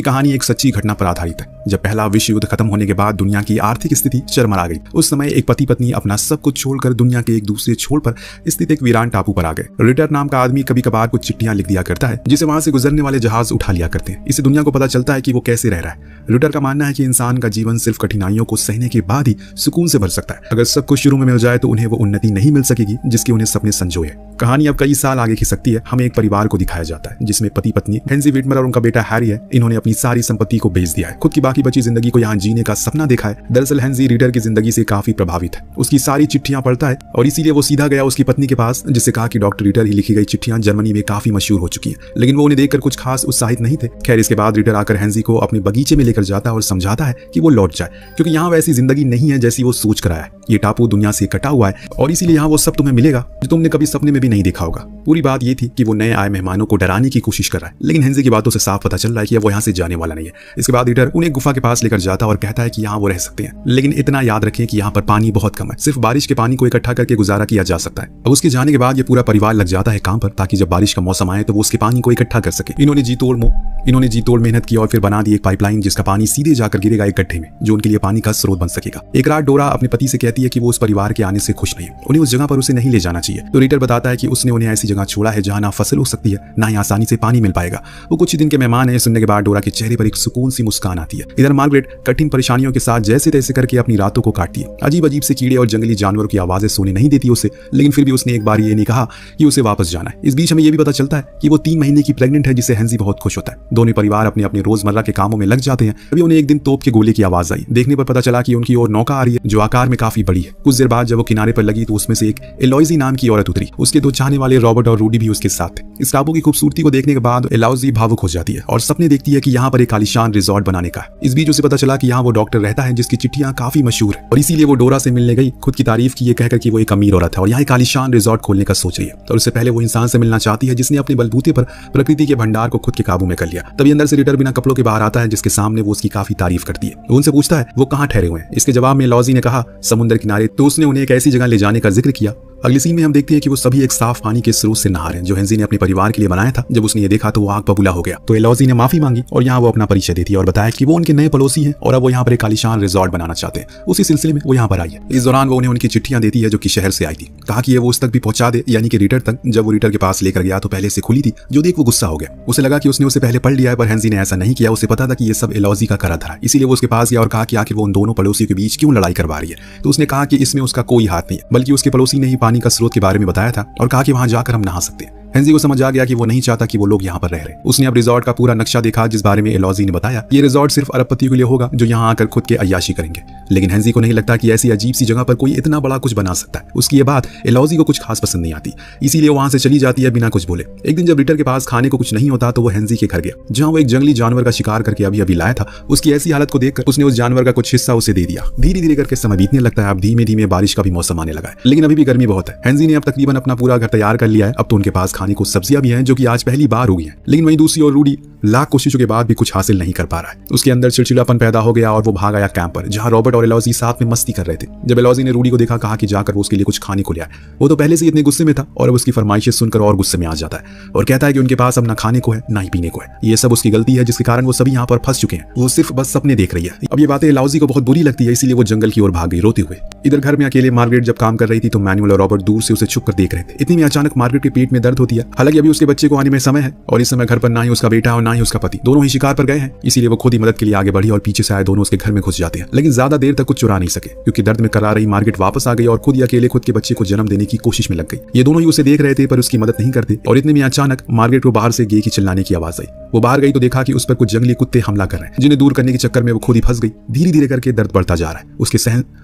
कहानी एक सच्ची घटना पर आधारित है। जब पहला विश्व युद्ध खत्म होने के बाद दुनिया की आर्थिक स्थिति चरमरा गई। उस समय एक पति पत्नी अपना सब कुछ छोड़कर दुनिया के एक दूसरे छोर पर स्थित एक वीरान टापू पर आ गए। रिटर नाम का आदमी कभी कभार कुछ चिट्ठियां लिख दिया करता है, जिसे वहां से गुजरने वाले जहाज उठा लिया करते हैं। इससे दुनिया को पता चलता है कि वो कैसे रह रहा है। रिटर का मानना है कि इंसान का जीवन सिर्फ कठिनाइयों को सहने के बाद ही सुकून से भर सकता है। अगर सब कुछ शुरू में मिल जाए तो उन्हें वो उन्नति नहीं मिल सकेगी जिसकी उन्हें सपने संजोए। कहानी अब कई साल आगे खिसकती है। हमें एक परिवार को दिखाया जाता है जिसमें पति पत्नी हेंजी विटमर और उनका बेटा हैरी है। इन्होंने अपनी सारी संपत्ति को बेच दिया है, खुद की बाकी बची जिंदगी को यहाँ जीने का सपना देखा है। दरअसल हेंजी रिटर की जिंदगी से काफी प्रभावित है। उसकी सारी चिट्ठियां पढ़ता है और इसीलिए वो सीधा गया उसकी पत्नी के पास, जिससे कहा कि डॉक्टर रिटर ही लिखी गई चिट्ठियां जर्मनी में काफी मशहूर हो चुकी हैं। लेकिन वो उन्हें देखकर कुछ खास उत्साहित नहीं थे। खैर, इसके बाद रिटर आकर हेंजी को अपने बगीचे में लेकर जाता है और समझाता है कि वो लौट जाए, क्योंकि यहाँ वैसी जिंदगी नहीं है जैसी वो सोच कर आया है। ये टापू दुनिया से कटा हुआ है और इसीलिए यहाँ वो सब तुम्हें मिलेगा जो तुमने कभी सपने में भी नहीं देखा होगा। पूरी बात ये थी कि वो नए आए मेहमानों को डराने की कोशिश कर रहा है, लेकिन हेंजी की बातों से साफ पता चल रहा है कि वो यहाँ से जाने वाला नहीं है। इसके बाद रिटर उन्हें गुफा के पास लेकर जाता है और कहता है कि यहाँ वो रह सकते हैं, लेकिन इतना याद रखें कि यहाँ पर पानी बहुत कम है। सिर्फ बारिश के पानी को इकट्ठा करके गुजारा किया जा सकता है। अब उसके जाने के बाद ये पूरा परिवार लग जाता है काम पर, ताकि जब बारिश का मौसम आए तो वो उसके पानी को इकट्ठा कर सके। इन्होंने जी तोड़ मेहनत की और फिर बना दी एक पाइपलाइन जिसका पानी सीधे जाकर गिरेगा एक गड्ढे में, जो उनके लिए पानी का स्रोत बन सकेगा। एक रात डोरा अपने पति से कहती है कि वो उस परिवार के आने से खुश नहीं है, उन्हें उस जगह पर उसे नहीं ले जाना चाहिए। तो रिटर बताता है कि उसने उन्हें ऐसी जगह छोड़ा है जहां ना फसल हो सकती है, ना ही आसानी से पानी मिल पाएगा। वो कुछ ही दिन के मेहमान है। सुनने के बाद डोरा के चेहरे पर एक सुकून सी मुस्कान आती है। इधर मार्गरेट कठिन परेशानियों के साथ जैसे तैसे करके अपनी रातों को काटती है। अजीब अजीब से कीड़े और जंगली जानवरों की आवाजें सोने नहीं देती उसे, लेकिन फिर भी उसने एक बार ये नहीं कहा कि उसे वापस जाना है। इस बीच हमें यह भी पता चलता है कि वो 3 महीने की प्रेग्नेंट है, जिससे हेंजी बहुत खुश होता है। दोनों परिवार अपने अपने रोजमर्रा के कामों में लग जाते हैं। अभी उन्हें एक दिन तोप के गोले की आवाज आई। देखने पर पता चला कि उनकी ओर नौका आ रही है, जो आकार में काफी बड़ी है। कुछ देर बाद जब वो किनारे पर लगी तो उसमें से एक एलोइजी नाम की औरत उतरी। उसके 2 चाहने वाले रॉबर्ट और रूडी भी उसके साथ थे। इस टापू की खूबसूरती को देखने के बाद एलोइजी भावुक हो जाती है और सपने देखती है कि यहाँ पर एक आलीशान रिजॉर्ट बनाने का है। इस बीच उसे पता चला कि यहाँ वो डॉक्टर रहता है जिसकी चिट्ठियां काफी मशहूर है और इसीलिए वो डोरा से मिलने गई। खुद की तारीफ की ये कहकर कि वो एक अमीर औरत है और यहाँ एक आलीशान रिजॉर्ट खोलने का सोच रही है। और उससे पहले वो इंसान से मिलना चाहती है जिसने अपने बलबूते पर प्रकृति के भंडार को खुद के काबू में कर लिया। तभी अंदर से रिटर बिना कपड़ों के बाहर आता है, जिसके सामने वो उसकी काफी तारीफ करती है। उनसे पूछता है वो कहाँ ठहरे हुए हैं। इसके जवाब में एलोइजी ने कहा समुद्र किनारे। तो उसने उन्हें एक ऐसी जगह ले जाने का जिक्र किया। अगली सीन में हम देखते हैं कि वो सभी एक साफ पानी के स्रोत से नहा रहे हैं, जो हेंजी ने अपने परिवार के लिए बनाया था। जब उसने ये देखा तो वो आग बबूला हो गया। तो एलोइजी ने माफी मांगी और यहाँ वो अपना परिचय देती है और बताया कि वो उनके नए पड़ोसी हैं और अब वो यहाँ पर एक आलीशान रिजॉर्ट बनाना चाहते हैं। उसी सिलसिले में वो यहाँ पर आई है। इस दौरान वो उन्हें उनकी चिट्ठियां देती है जो कि शहर से आई थी। कहा कि ये वो उस तक भी पहुंचा दे, यानी कि रिटर तक। जब वो रिटर के पास लेकर गया तो पहले से खुली थी, जो देख वो गुस्सा हो गया। उसे लगा कि उसने उसे पहले पढ़ लिया है, पर हेंजी ने ऐसा नहीं किया। उसे पता था कि ये सब एलोइजी का करा धरा, इसीलिए वो उसके पास गया और कहा कि आखिर वो उन दोनों पड़ोसियों के बीच क्यों लड़ाई करवा रही है। तो उसने कहा कि इसमें उसका कोई हाथ नहीं है, बल्कि उसके पड़ोसी ने ही पानी का स्रोत के बारे में बताया था और कहा कि वहां जाकर हम नहा सकते हैं। हेंजी को समझ आ गया कि वो नहीं चाहता कि वो लोग यहाँ पर रह रहे। उसने अब रिजॉर्ट का पूरा नक्शा देखा जिस बारे में एलोइजी ने बताया। ये रिजॉर्ट सिर्फ अरबपतियों के लिए होगा जो यहाँ आकर खुद के अय्याशी करेंगे। लेकिन हेंजी को नहीं लगता कि ऐसी अजीब सी जगह पर कोई इतना बड़ा कुछ बना सकता है। उसकी ये बात एलोइजी को कुछ खास पसंद नहीं आती, इसीलिए वो वहां से चली जाती है बिना कुछ बोले। एक दिन जब रिटर के पास खाने को कुछ नहीं होता तो वो हेंजी के घर गया, जहाँ वो एक जंगली जानवर का शिकार करके अभी अभी लाया था। उसकी ऐसी हालत को देखकर उसने उस जानवर का कुछ हिस्सा उसे दे दिया। धीरे धीरे करके समय बीतने लगता है। अब धीमे धीमे बारिश का भी मौसम आने लगा है, लेकिन अभी भी गर्मी बहुत है। हेंजी ने अब तकरीबन अपना पूरा घर तैयार कर लिया है। अब तो उनके पास खाने को सब्जियां भी हैं, जो कि आज पहली बार हुई है। लेकिन वहीं दूसरी ओर रूडी लाख कोशिशों के बाद भी कुछ हासिल नहीं कर पा रहा है। उसके अंदर चिड़चिड़ापन पैदा हो गया और वो भाग आया कैंप पर, जहां रॉबर्ट और एलोइजी साथ में मस्ती कर रहे थे। जब एलोइजी ने रूडी को देखा, कहा कि जाकर वो उसके लिए कुछ खाने को ले आए। वो तो पहले से इतने गुस्से में था और अब उसकी फरमाइशें सुनकर और गुस्से में आ जाता है और कहता है कि उनके पास अब ना खाने को है ना ही पीने को है। ये सब उसकी गलती है, जिसके कारण वो सभी यहाँ पर फंस चुके हैं। वो सिर्फ बस सपने देख रही है। अब ये बातें एलोइजी को बहुत बुरी लगती है, इसीलिए वो जंगल की ओर भाग गई रोते हुए। इधर घर में अकेले मार्गरेट जब काम कर रही थी तो मैनुअल और रॉबर्ट दूर से उसे छुप कर देख रहे थे। इतनी में अचानक मार्गरेट के पेट में दर्द होती है। हालांकि अभी उसके बच्चे को आने में समय है और इस समय घर पर ना ही उसका बेटा और ना ही उसका पति, दोनों ही शिकार पर गए हैं। इसीलिए वो खुद ही मदद के लिए आगे बढ़ी और पीछे से आए दोनों उसके घर में घुस जाते हैं। लेकिन ज्यादा देर तक कुछ चुरा नहीं सके, क्योंकि दर्द में करा रही मार्गरेट वापस आ गई और खुद ही अकेले खुद के बच्चे को जन्म देने की कोशिश में लग गई। ये दोनों ही उसे देख रहे थे पर उसकी मदद नहीं करते। और इतने में अचानक मार्गरेट को बाहर से गे की चिल्लाने की आवाज आई। वो बाहर गई तो देखा कि उस पर कुछ जंगली कुत्ते हमला कर रहे हैं, जिन्हें दूर करने के चक्कर में वो खुद ही फंस गई। धीरे धीरे करके दर्द बढ़ता जा रहा है,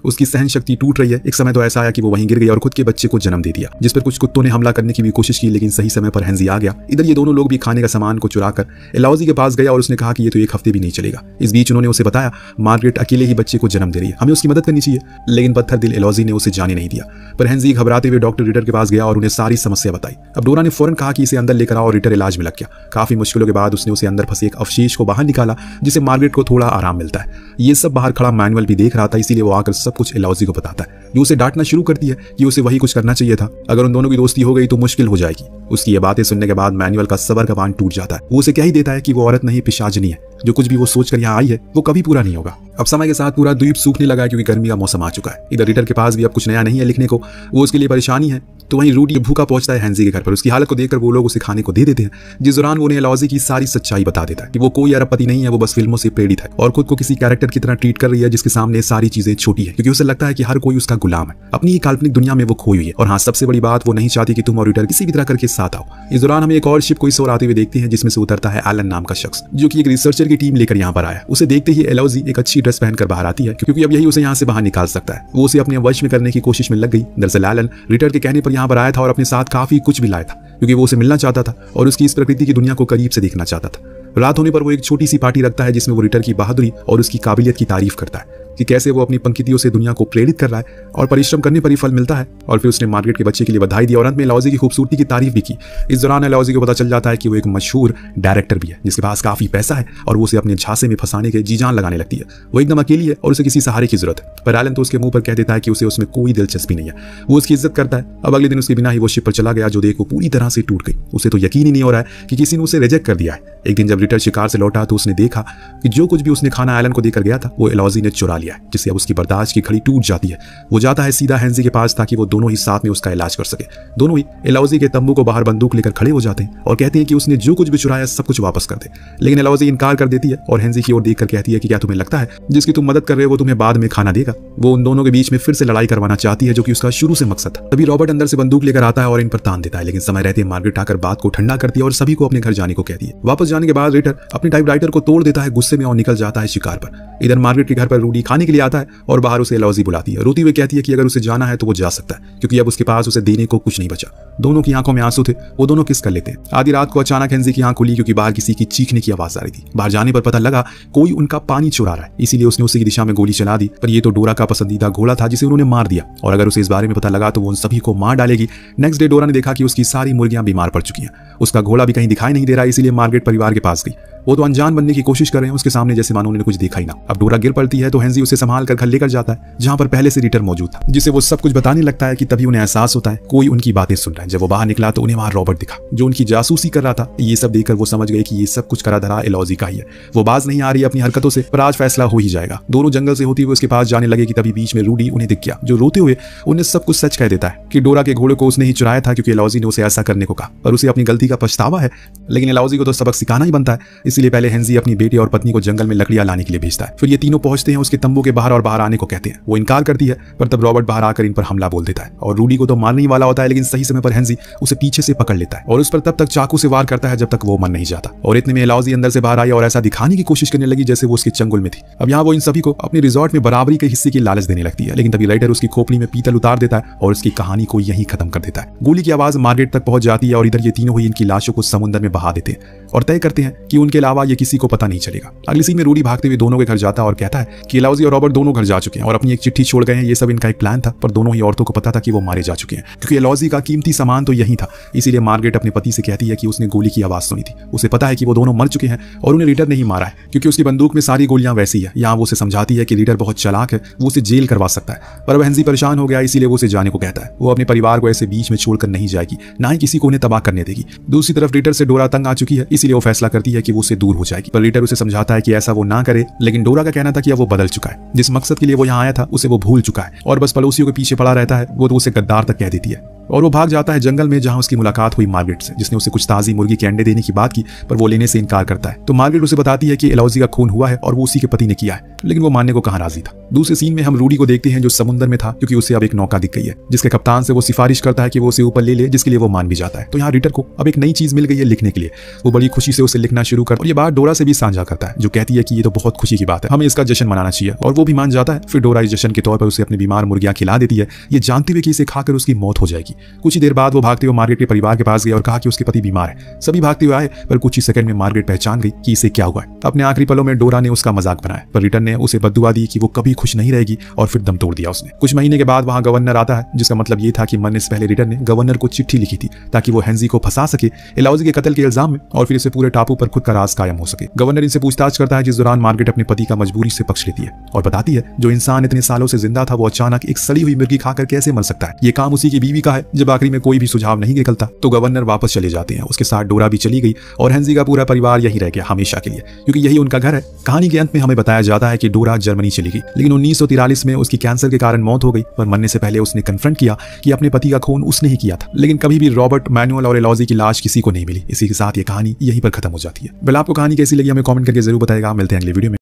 उसकी सहन शक्ति टूट रही है। एक समय तो ऐसा आया कि वो वहीं गिर गई और खुद के बच्चे को जन्म दे दिया, जिस पर कुछ कुत्तों ने हमला करने की भी कोशिश की, लेकिन सही समय पर हेंजी आ गया। इधर ये दोनों लोग भी खाने का सामान को चुराकर एलोइजी के पास गया और उसने कहा कि ये तो 1 हफ्ते भी नहीं चलेगा। इस बीच उन्होंने उसे बताया मार्गरेट अकेले ही बच्चे को जन्म दे रही है, हमें उसकी मदद करनी चाहिए। लेकिन पत्थर दिल एलोइजी ने उसे जाने नहीं दिया। पर हेंजी घबराते हुए डॉक्टर रिटर के पास गया और उन्हें सारी समस्या बताई। अब डोरा ने फौरन कहा कि इसे अंदर लेकर आओ और रिटर इलाज में लग गया। काफी मुश्किलों के बाद उसने उसे अंदर फंसे एक अवशेष को बाहर निकाला, जिससे मार्गरेट को थोड़ा आराम मिलता है। ये सब बाहर खड़ा मैनुअल भी देख रहा था, इसीलिए वो आकर सब कुछ एलोइजी को बताता है, जो उसे डांटना शुरू करती है कि उसे वही कुछ करना चाहिए था। अगर उन दोनों की दोस्ती हो गई तो मुश्किल हो जाएगी। उसकी ये बातें सुनने के बाद मैनुअल का सबर का बांध टूट जाता है। वो उसे कह ही देता है कि वो औरत नहीं पिशाचनी है, जो कुछ भी वो सोचकर यहाँ आई है वो कभी पूरा नहीं होगा। अब समय के साथ पूरा द्वीप सूखने लगा है क्योंकि गर्मी का मौसम आ चुका है। इधर रिटर के पास भी अब कुछ नया नहीं है लिखने को, वो उसके लिए परेशानी है। तो वहीं रूडी भूखा पहुंचता है हैंजी के घर पर। उसकी हालत को देखकर वो लोग उसे खाने को दे देते हैं, जिस दौरान वो उन्हें एलॉजी की सारी सच्चाई बता देता है कि वो कोई अरबपति नहीं है, वो बस फिल्मों से प्रेरित है और खुद को किसी कैरेक्टर की तरह ट्रीट कर रही है जिसके सामने सारी चीजें छोटी है, क्योंकि उसे लगता है कि हर कोई उसका गुलाम है। अपनी ही काल्पनिक दुनिया में वो खोई हुई है। और हाँ, सबसे बड़ी बात, वो नहीं चाहती कि तुम और रिटर किसी भी तरह करके साथ आओ। इस दौरान हमें एक और शिप को इस ओर आते हुए देखते हैं, जिसमें से उतरता है एलन नाम का शख्स, जो कि एक रिसर्चर की टीम लेकर यहाँ पर आया। उसे देखते ही एलॉजी एक अच्छी ड्रेस पहनकर बाहर आती है, क्योंकि अब यही उसे यहाँ से बाहर निकाल सकता है। वो उसे अपने वश में करने की कोशिश में लग गई। दरअसल एलन रिटर के कहने पर यहाँ पर आया था और अपने साथ काफी कुछ भी लाया था, क्योंकि वो उसे मिलना चाहता था और उसकी इस प्रकृति की दुनिया को करीब से देखना चाहता था। रात होने पर वो एक छोटी सी पार्टी रखता है, जिसमें वो रिटर की बहादुरी और उसकी काबिलियत की तारीफ करता है कि कैसे वो अपनी पंक्तियों से दुनिया को प्रेरित कर रहा है और परिश्रम करने पर ही फल मिलता है। और फिर उसने मार्गरेट के बच्चे के लिए बधाई दी और अंत में एलॉजी की खूबसूरती की तारीफ भी की। इस दौरान एलॉजी को पता चल जाता है कि वो एक मशहूर डायरेक्टर भी है, जिसके पास काफी पैसा है और वो उसे अपने झांसे में फंसाने के जी जान लगाने लगती है। वो एकदम अकेली है और उसे किसी सहारे की जरूरत है, पर एलन तो उसके मुंह पर कह देता है कि उसे उसमें कोई दिलचस्पी नहीं है। वो उसकी इज्जत करता है। अब अगले दिन उसके बिना ही वो शिप पर चला गया, जो देख वो पूरी तरह से टूट गई। उसे तो यकीन ही नहीं हो रहा है कि किसी ने उसे रिजेक्ट कर दिया है। एक दिन जब रिटर शिकार से लौटा तो उसने देखा कि जो कुछ भी उसने खाना एलन को देकर गया था वो एलॉजी ने चुरा लिया है, जिससे अब उसकी बर्दाश्त की खड़ी टूट जाती है। वो जाता है सीधा हैंजी के पास ताकि वो दोनों ही साथ में उसका इलाज कर सके। दोनों ही एलॉजी के तंबू को बाहर बंदूक लेकर खड़े हो जाते हैं और कहते हैं कि उसने जो कुछ भी चुराया सब कुछ वापस कर दे। लेकिन एलॉजी इनकार कर देती है और हैंजी की ओर देखकर कहती है कि क्या तुम्हें लगता है जिसकी तुम मदद कर रहे हो वो तुम्हें बाद में खाना देगा? वो उन दोनों के बीच में फिर से लड़ाई करवाना चाहती है, जो कि उसका शुरू से मकसद था। तभी रॉबर्ट अंदर से बंदूक लेकर आता है और इन पर तान देता है, लेकिन समय रहते मार्गरेट आकर बात को ठंडा करती है और सभी को अपने घर जाने को कहती है। वापस जाने के बाद रिटर अपने टाइपराइटर को तोड़ देता है गुस्से में और निकल जाता है शिकार पर। इधर मार्गरेट के घर पर रूडी खाने के लिए आता है और बाहर उसे एलॉजी बुलाती है। रोती हुई कहती है कि अगर उसे जाना है तो वो जा सकता है, क्योंकि अब उसके पास उसे देने को कुछ नहीं बचा। दोनों की आंखों में आंसू थे, वो दोनों किस कर लेते हैं। आधी रात को अचानक हैंजी की आंख खुली, क्योंकि बाहर किसी की चीखने की आवाज आ रही थी। बाहर जाने पर पता लगा कोई उनका पानी चुरा रहा है, इसीलिए उसने उसी की दिशा में गोली चला दी। पर ये तो डोरा का पसंदीदा घोड़ा था जिसे उन्होंने मार दिया, और अगर उसे इस बारे में पता लगा तो वो उन सभी को मार डालेगी। नेक्स्ट डे डोरा ने देखा कि उसकी सारी मुर्गियां बीमार पड़ चुकी हैं। उसका घोड़ा भी कहीं दिखाई नहीं दे रहा, इसीलिए मार्गरेट परिवार के पास गई। वो तो अनजान बनने की कोशिश कर रहे हैं उसके सामने, जैसे मानो उन्होंने कुछ देखा ही ना। अब डोरा गिर पड़ती है तो हैंजी उसे संभाल कर घर लेकर जाता है, जहां पर पहले से रिटर मौजूद था, जिसे वो सब कुछ बताने लगता है कि तभी उन्हें एहसास होता है कोई उनकी बातें सुन रहा है। जब वो बाहर निकला तो उन्हें वहां रॉबर्ट दिखा, जो उनकी जासूसी कर रहा था। ये सब देखकर वो समझ गए कि ये सब कुछ करा धरा एलॉजी का ही है। वो बाज नहीं आ रही अपनी हरकतों से, पर आज फैसला हो ही जाएगा। दोनों जंगल से होती हुए उसके पास जाने लगे कि तभी बीच में रूडी उन्हें दिख गया, जो रोते हुए उन्हें सब कुछ सच कह देता है कि डोरा के घोड़े को उसने ही चुराया था, क्योंकि एलॉजी ने उसे ऐसा करने को कहा। पर उसे अपनी गलती का पछतावा है, लेकिन एलॉजी को तो सबक सिखाना ही बनता है। इसलिए पहले हैंजी अपनी बेटी और पत्नी को जंगल में लकड़ियां लाने के लिए भेजता है। फिर ये तीनों पहुंचते हैं उसके तंबू के बाहर और बाहर आने को कहते हैं। वो इनकार करती है, पर तब रॉबर्ट बाहर आकर इन पर हमला बोल देता है और रूडी को तो मारने ही वाला होता है, लेकिन सही समय पर हैंजी उसे पीछे से पकड़ लेता है और उस पर तब तक चाकू से वार करता है जब तक वो मर नहीं जाता। और इतने में एलॉजी अंदर से बाहर आई और ऐसा दिखाने की कोशिश करने लगी जैसे वो उसके चंगुल में थी। अब यहाँ वो इन सभी को अपने रिजॉर्ट में बराबरी के हिस्से की लालच देने लगती है, लेकिन तभी राइटर उसकी खोपड़ी में पीतल उतार देता है और उसकी कहानी को यहीं खत्म कर देता है। गोली की आवाज मार्गरेट तक पहुंच जाती है और इधर ये तीनों ही इनकी लाशों को समुद्र में बहा देते हैं और तय करते हैं कि उनके अलावा ये किसी को पता नहीं चलेगा। अगली सीन में रूडी भागते हुए दोनों के घर जाता है और कहता है कि एलॉजी और रॉबर्ट दोनों घर जा चुके हैं और अपनी एक चिट्ठी छोड़ गए हैं। ये सब इनका एक प्लान था, पर दोनों ही औरतों को पता था कि वो मारे जा चुके हैं, क्योंकि एलॉजी का कीमती सामान तो यही था। इसीलिए मार्गरेट अपने पति से कहती है कि उसने गोली की आवाज सुनी थी। उसे पता है कि वो दोनों मर चुके हैं और उन्हें रिटर ने ही मारा है, क्योंकि उसकी बंदूक में सारी गोलियां वैसी है। यहाँ वो उसे समझाती है कि रिटर बहुत चालाक है, वो उसे जेल करवा सकता है। पर हैंजी परेशान हो गया, इसीलिए वो उसे जाने को कहता है। वो अपने परिवार को ऐसे बीच में छोड़कर नहीं जाएगी, ना ही किसी को उन्हें तबाह करने देगी। दूसरी तरफ रिटर से डोरा तंग आ चुकी है, इसीलिए वो फैसला करती है कि वो उससे दूर हो जाएगी। पर रिटर उसे समझाता है कि ऐसा वो ना करे, लेकिन डोरा का कहना था कि अब वो बदल चुका है। जिस मकसद के लिए वो यहाँ आया था उसे वो भूल चुका है और बस पड़ोसियों के पीछे पड़ा रहता है। वो तो उसे गद्दार तक कह देती है और वो भाग जाता है जंगल में, जहां उसकी मुलाकात हुई मार्गरेट से, जिसने उसे कुछ ताजी मुर्गी के अंडे देने की बात की, पर वो लेने से इनकार करता है। तो मार्गरेट उसे बताती है कि एलॉजी का खून हुआ है और वो उसी के पति ने किया है, लेकिन वो मानने को कहां राजी था। दूसरे सीन में हम रूडी को देखते हैं, जो समुद्र में था, क्योंकि उसे अब एक नौका दिख गई है, जिसके कप्तान से वो सिफारिश करता है कि वो उसे ऊपर ले ले, जिसके लिए वो मान भी जाता है। तो यहाँ रिटर को अब एक नई चीज मिल गई है लिखने के लिए। वो बड़ी खुशी से उसे लिखना शुरू कर और ये बात डोरा से भी साझा करता है, जो कहती है कि ये तो बहुत खुशी की बात है, हमें इसका जश्न मनाना चाहिए। और वो भी मान जाता है। फिर डोरा इस जश्न के तौर पर उसे अपनी बीमार मुर्गियां खिला देती है, ये जानते हुए कि इसे खाकर उसकी मौत हो जाएगी। कुछ ही देर बाद वो भागते हुए मार्गरेट के परिवार के पास गया और कहा कि उसके पति बीमार है। सभी भागते हुए आए, पर कुछ ही सेकंड में मार्गरेट पहचान गई कि इसे क्या हुआ है। अपने आखिरी पलों में डोरा ने उसका मजाक बनाया, पर रिटर ने उसे बद्दुआ दी कि वो कभी खुश नहीं रहेगी और फिर दम तोड़ दिया उसने। कुछ महीने के बाद वहां गवर्नर आता है, जिसका मतलब ये था कि मरने से पहले रिटर ने गवर्नर को चिट्ठी लिखी थी ताकि वो हैंजी को फंसा सके एलॉजी के कत्ल के इल्जाम में और फिर इसे पूरे टापू पर खुद का राज कायम हो सके। गवर्नर इनसे पूछताछ करता है, जिस दौरान मार्गरेट अपने पति का मजबूरी से पक्ष लेती है और बताती है जो इंसान इतने सालों से जिंदा था वो अचानक एक सड़ी हुई मुर्गी खाकर कैसे मर सकता है। ये काम उसी की बीवी का है जब आखिरी में कोई भी सुझाव नहीं निकलता तो गवर्नर वापस चले जाते हैं। उसके साथ डोरा भी चली गई और हेंजी का पूरा परिवार यही रह गया हमेशा के लिए, क्योंकि यही उनका घर है। कहानी के अंत में हमें बताया जाता है कि डोरा जर्मनी चली गई, लेकिन 1943 में उसकी कैंसर के कारण मौत हो गई। पर मरने से पहले उसने कन्फ्रंट किया कि अपने पति का खून उसने ही किया था, लेकिन कभी भी रॉबर्ट, मैनुअल और एलॉजी की लाश किसी को नहीं मिली। इसी के साथ ये कहानी यहीं पर खत्म हो जाती है। वेल, आपको कहानी कैसी लगी हमें कमेंट करके जरूर बताएगा। मिलते हैं अगले वीडियो में।